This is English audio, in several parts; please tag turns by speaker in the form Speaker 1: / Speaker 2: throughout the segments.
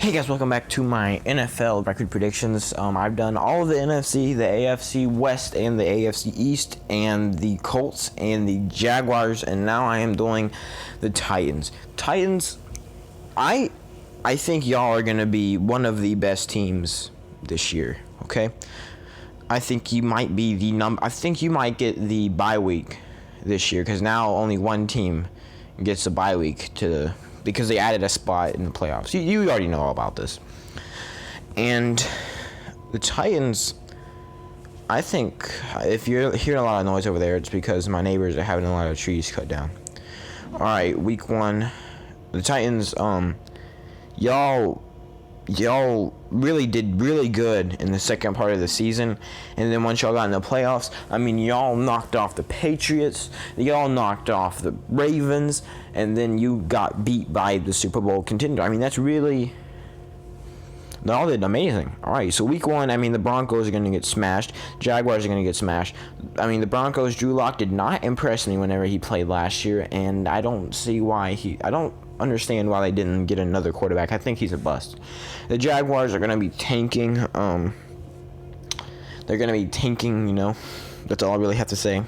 Speaker 1: Hey guys, welcome back to my NFL record predictions. I've done all of the NFC, the AFC West, and the AFC East, and the Colts, and the Jaguars, and now I am doing the Titans. Titans, I think y'all are going to be one of the best teams this year, okay? I think you might be I think you might get the bye week this year, because now only one team gets a bye week because they added a spot in the playoffs. You already know all about this. And the Titans, I think, if you're hearing a lot of noise over there, it's because my neighbors are having a lot of trees cut down. All right, week one, the Titans, y'all really did really good in the second part of the season, and then once y'all got in the playoffs, I mean, y'all knocked off the Patriots, y'all knocked off the Ravens, and then you got beat by the Super Bowl contender. I mean, y'all did amazing. All right, so week one, I mean, the Broncos are going to get smashed. Jaguars are going to get smashed. I mean, the Broncos, Drew Lock did not impress me whenever he played last year, and I don't understand why they didn't get another quarterback. I think he's a bust. The Jaguars are going to be tanking. They're going to be tanking, That's all I really have to say.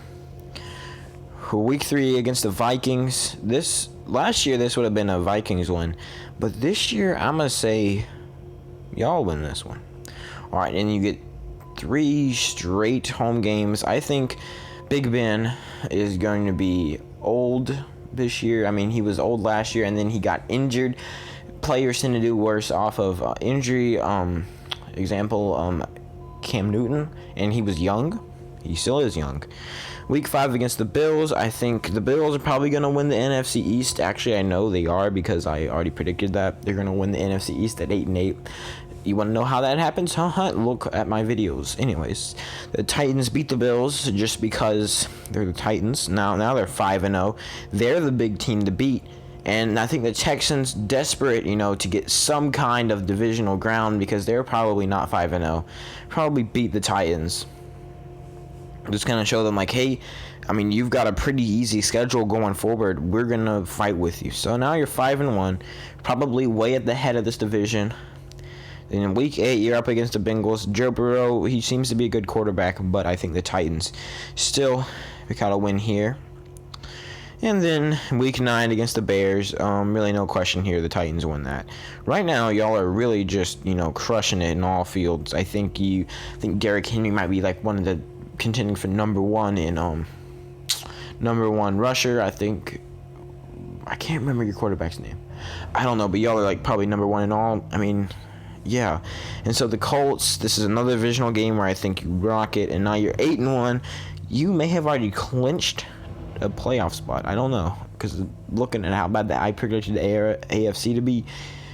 Speaker 1: For week three against the Vikings, last year this would have been a Vikings win, but this year I'm going to say y'all win this one. All right, and you get 3 straight home games. I think Big Ben is going to be old this year. I mean, he was old last year, and then he got injured. Players tend to do worse off of injury. Example, Cam Newton, and he was young. He still is young. Week 5 against the Bills, I think the Bills are probably going to win the NFC East. Actually, I know they are because I already predicted that. They're going to win the NFC East at 8-8. You want to know how that happens? Look at my videos. Anyways, the Titans beat the Bills just because they're the Titans. Now they're 5-0. They're the big team to beat. And I think the Texans, desperate, to get some kind of divisional ground because they're probably not 5-0, probably beat the Titans. Just kind of show them like, hey, I mean, you've got a pretty easy schedule going forward. We're going to fight with you. So now you're 5-1, probably way at the head of this division. Then in week 8, you're up against the Bengals. Joe Burrow, he seems to be a good quarterback, but I think the Titans still got a win here. And then week 9 against the Bears, really no question here, the Titans win that. Right now, y'all are really just, crushing it in all fields. I think Derrick Henry might be like one of the contending for number one rusher. I can't remember your quarterback's name. I don't know, but y'all are like probably number one in all. I mean, yeah. And so the Colts, this is another divisional game where I think you rock it, and now you're 8-1. You may have already clinched a playoff spot. I don't know, because looking at how bad I predicted the AFC to be,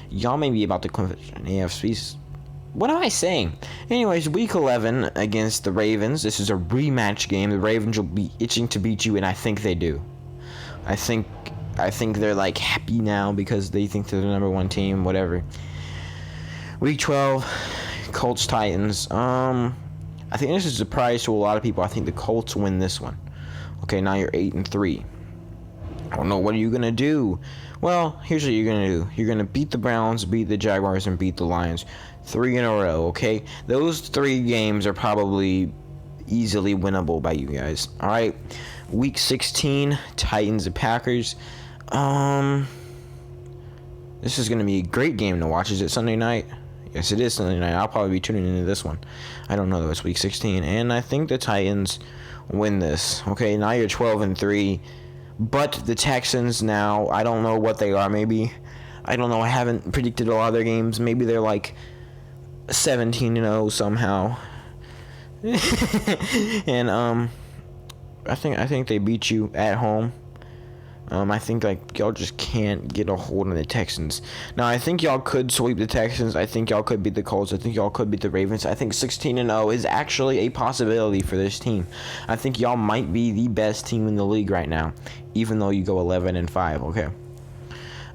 Speaker 1: y'all may be about to clinch an AFC. What am I saying? Anyways, week 11 against the Ravens. This is a rematch game. The Ravens will be itching to beat you, and I think they do. I think they're like happy now because they think they're the number one team, whatever. Week 12, Colts Titans. I think this is a surprise to a lot of people. I think the Colts win this one. Okay, now you're 8-3. I don't know, what are you gonna do? Well, here's what you're gonna do. You're gonna beat the Browns, beat the Jaguars, and beat the Lions. 3 in a row, okay? Those 3 games are probably easily winnable by you guys. All right, week 16, Titans and Packers. This is gonna be a great game to watch. Is it Sunday night? Yes, it is Sunday night. I'll probably be tuning into this one. I don't know though. It's week 16, and I think the Titans win this. Okay, now you're 12-3. But the Texans now, I don't know what they are. Maybe, I don't know. I haven't predicted a lot of their games. Maybe they're like 17-0 somehow. And I think they beat you at home. I think like y'all just can't get a hold on the Texans. Now I think y'all could sweep the Texans. I think y'all could beat the Colts. I think y'all could beat the Ravens. I think 16-0 is actually a possibility for this team. I think y'all might be the best team in the league right now, even though you go 11-5. Okay.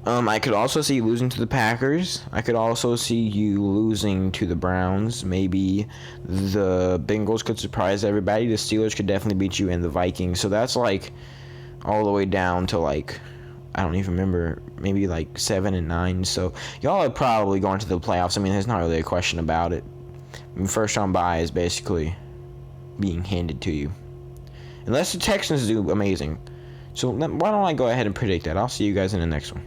Speaker 1: I could also see you losing to the Packers. I could also see you losing to the Browns. Maybe the Bengals could surprise everybody. The Steelers could definitely beat you, and the Vikings. So that's like all the way down to like I don't even remember, maybe like 7-9. So y'all are probably going to the playoffs. I mean, there's not really a question about it. I mean, first round bye is basically being handed to you, unless the Texans do amazing. So why don't I go ahead and predict that? I'll see you guys in the next one.